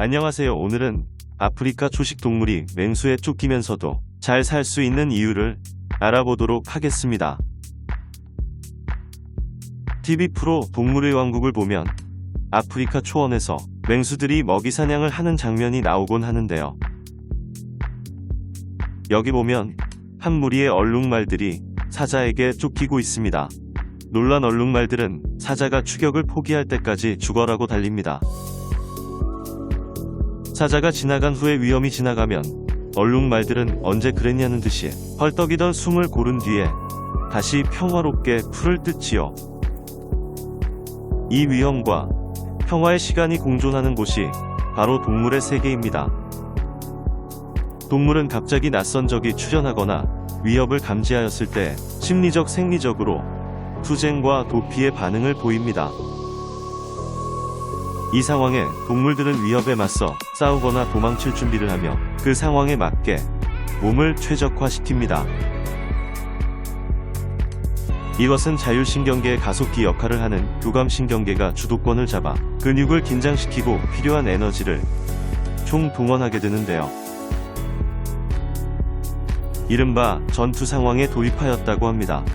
안녕하세요. 오늘은 아프리카 초식 동물이 맹수에 쫓기면서도 잘 살 수 있는 이유를 알아보도록 하겠습니다. TV 프로 동물의 왕국을 보면 아프리카 초원에서 맹수들이 먹이 사냥을 하는 장면이 나오곤 하는데요. 여기 보면 한 무리의 얼룩말들이 사자에게 쫓기고 있습니다. 놀란 얼룩말들은 사자가 추격을 포기할 때까지 죽어라고 달립니다. 사자가 지나간 후에 위험이 지나가면 얼룩말들은 언제 그랬냐는 듯이 헐떡이던 숨을 고른 뒤에 다시 평화롭게 풀을 뜯지요. 이 위험과 평화의 시간이 공존하는 곳이 바로 동물의 세계입니다. 동물은 갑자기 낯선 적이 출현하거나 위협을 감지하였을 때 심리적 생리적으로 투쟁과 도피의 반응을 보입니다. 이 상황에 동물들은 위협에 맞서 싸우거나 도망칠 준비를 하며 그 상황에 맞게 몸을 최적화시킵니다. 이것은 자율신경계의 가속기 역할을 하는 교감신경계가 주도권을 잡아 근육을 긴장시키고 필요한 에너지를 총동원하게 되는데요. 이른바 전투 상황에 돌입하였다고 합니다.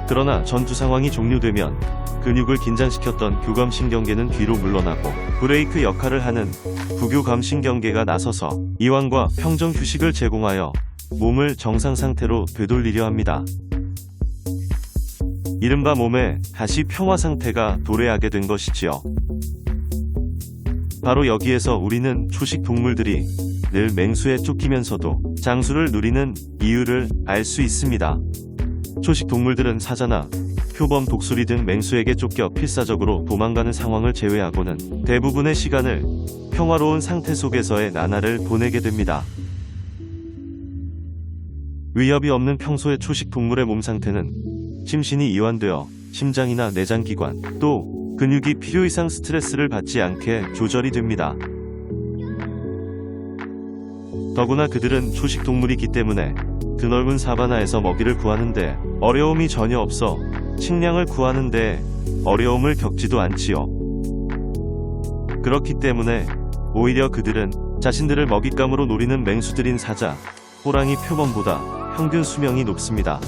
그러나 전투 상황이 종료되면 근육을 긴장시켰던 교감신경계는 뒤로 물러나고 브레이크 역할을 하는 부교감신경계가 나서서 이완과 평정 휴식을 제공하여 몸을 정상 상태로 되돌리려 합니다. 이른바 몸에 다시 평화 상태가 도래하게 된 것이지요. 바로 여기에서 우리는 초식 동물들이 늘 맹수에 쫓기면서도 장수를 누리는 이유를 알 수 있습니다. 초식 동물들은 사자나 표범, 독수리 등 맹수에게 쫓겨 필사적으로 도망가는 상황을 제외하고는 대부분의 시간을 평화로운 상태 속에서의 나날을 보내게 됩니다. 위협이 없는 평소의 초식 동물의 몸 상태는 심신이 이완되어 심장이나 내장기관, 또 근육이 필요 이상 스트레스를 받지 않게 조절이 됩니다. 더구나 그들은 초식 동물이기 때문에 드넓은 사바나에서 먹이를 구하는데 어려움이 전혀 없어 식량을 구하는데 어려움을 겪지도 않지요. 그렇기 때문에 오히려 그들은 자신들을 먹잇감으로 노리는 맹수들인 사자, 호랑이, 표범보다 평균 수명이 높습니다.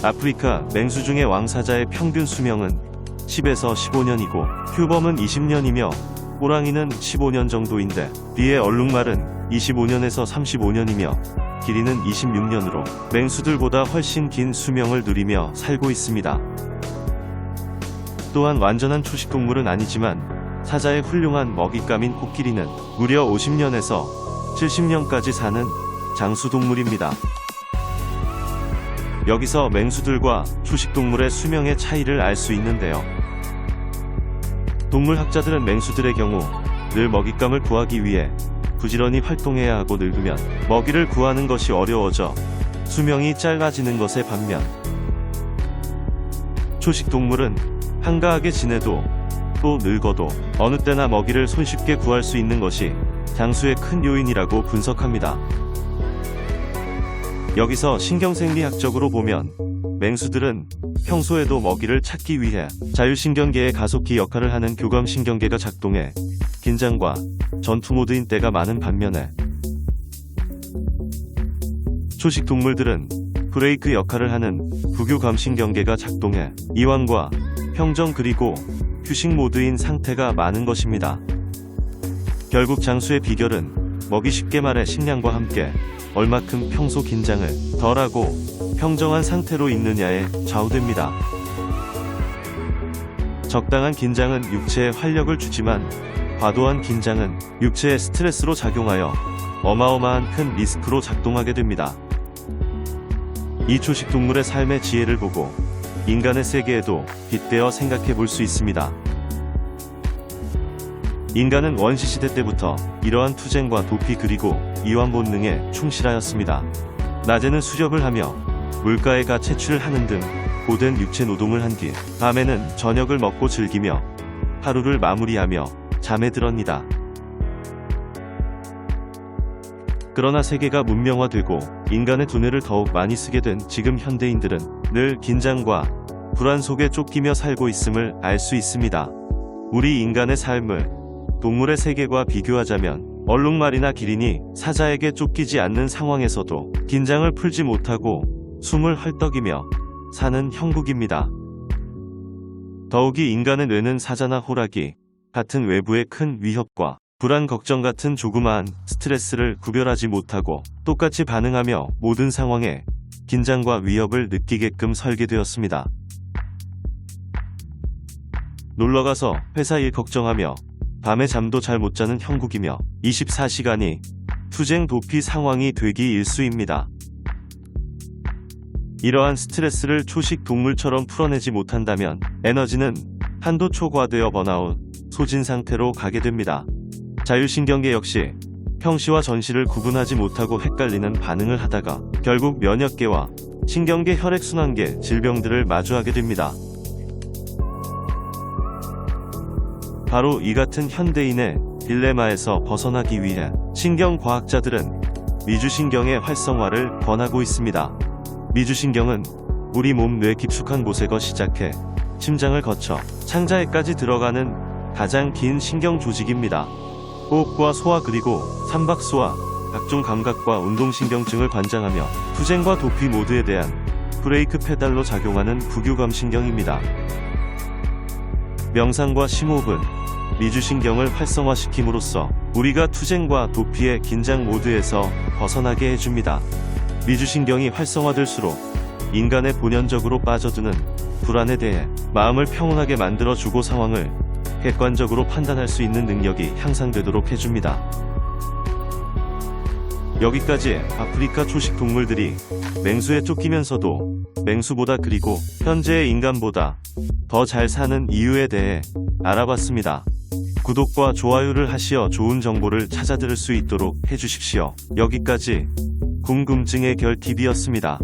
아프리카 맹수 중에 왕사자의 평균 수명은 10에서 15년이고 표범은 20년이며 호랑이는 15년 정도인데 뒤에 얼룩말은 25년에서 35년이며 길이는 26년으로 맹수들보다 훨씬 긴 수명을 누리며 살고 있습니다. 또한 완전한 초식 동물은 아니지만 사자의 훌륭한 먹잇감인 코끼리는 무려 50년에서 70년까지 사는 장수 동물입니다. 여기서 맹수들과 초식 동물의 수명의 차이를 알 수 있는데요. 동물학자들은 맹수들의 경우 늘 먹잇감을 구하기 위해 부지런히 활동해야 하고 늙으면 먹이를 구하는 것이 어려워져 수명이 짧아지는 것에 반면 초식 동물은 한가하게 지내도 또 늙어도 어느 때나 먹이를 손쉽게 구할 수 있는 것이 장수의 큰 요인이라고 분석합니다. 여기서 신경생리학적으로 보면 맹수들은 평소에도 먹이를 찾기 위해 자율신경계의 가속기 역할을 하는 교감신경계가 작동해 긴장과 전투 모드인 때가 많은 반면에 초식 동물들은 브레이크 역할을 하는 부교감신경계가 작동해 이완과 평정 그리고 휴식 모드인 상태가 많은 것입니다. 결국 장수의 비결은 먹이, 쉽게 말해 식량과 함께 얼마큼 평소 긴장을 덜하고 평정한 상태로 있느냐에 좌우됩니다. 적당한 긴장은 육체에 활력을 주지만 과도한 긴장은 육체에 스트레스로 작용하여 어마어마한 큰 리스크로 작동하게 됩니다. 이 초식 동물의 삶의 지혜를 보고 인간의 세계에도 빗대어 생각해 볼 수 있습니다. 인간은 원시시대 때부터 이러한 투쟁과 도피 그리고 이완 본능에 충실하였습니다. 낮에는 수렵을 하며 물가에 가 채취를 하는 등 고된 육체 노동을 한 뒤 밤에는 저녁을 먹고 즐기며 하루를 마무리하며 잠에 들었니다. 그러나 세계가 문명화되고 인간의 두뇌를 더욱 많이 쓰게 된 지금 현대인들은 늘 긴장과 불안 속에 쫓기며 살고 있음을 알 수 있습니다. 우리 인간의 삶을 동물의 세계과 비교하자면 얼룩말이나 기린이 사자에게 쫓기지 않는 상황에서도 긴장을 풀지 못하고 숨을 헐떡이며 사는 형국입니다. 더욱이 인간의 뇌는 사자나 호랑이 같은 외부의 큰 위협과 불안, 걱정 같은 조그마한 스트레스를 구별하지 못하고 똑같이 반응하며 모든 상황에 긴장과 위협을 느끼게끔 설계되었습니다. 놀러가서 회사 일 걱정하며 밤에 잠도 잘 못 자는 형국이며 24시간이 투쟁 도피 상황이 되기 일쑤입니다. 이러한 스트레스를 초식 동물처럼 풀어내지 못한다면 에너지는 한도 초과되어 번아웃, 소진 상태로 가게 됩니다. 자율신경계 역시 평시와 전시를 구분하지 못하고 헷갈리는 반응을 하다가 결국 면역계와 신경계, 혈액순환계 질병들을 마주하게 됩니다. 바로 이 같은 현대인의 딜레마에서 벗어나기 위해 신경과학자들은 미주신경의 활성화를 권하고 있습니다. 미주신경은 우리 몸 뇌 깊숙한 곳에서 시작해 심장을 거쳐 창자에까지 들어가는 가장 긴 신경 조직입니다. 호흡과 소화 그리고 삼박수와 각종 감각과 운동신경증을 관장하며 투쟁과 도피 모드에 대한 브레이크 페달로 작용하는 부교감신경입니다. 명상과 심호흡은 미주신경을 활성화시킴으로써 우리가 투쟁과 도피의 긴장 모드에서 벗어나게 해줍니다. 미주신경이 활성화될수록 인간의 본연적으로 빠져드는 불안에 대해 마음을 평온하게 만들어주고 상황을 객관적으로 판단할 수 있는 능력이 향상되도록 해줍니다. 여기까지 아프리카 초식 동물들이 맹수에 쫓기면서도 맹수보다 그리고 현재의 인간보다 더 잘 사는 이유에 대해 알아봤습니다. 구독과 좋아요를 하시어 좋은 정보를 찾아 들을 수 있도록 해주십시오. 여기까지 궁금증의 결TV였습니다.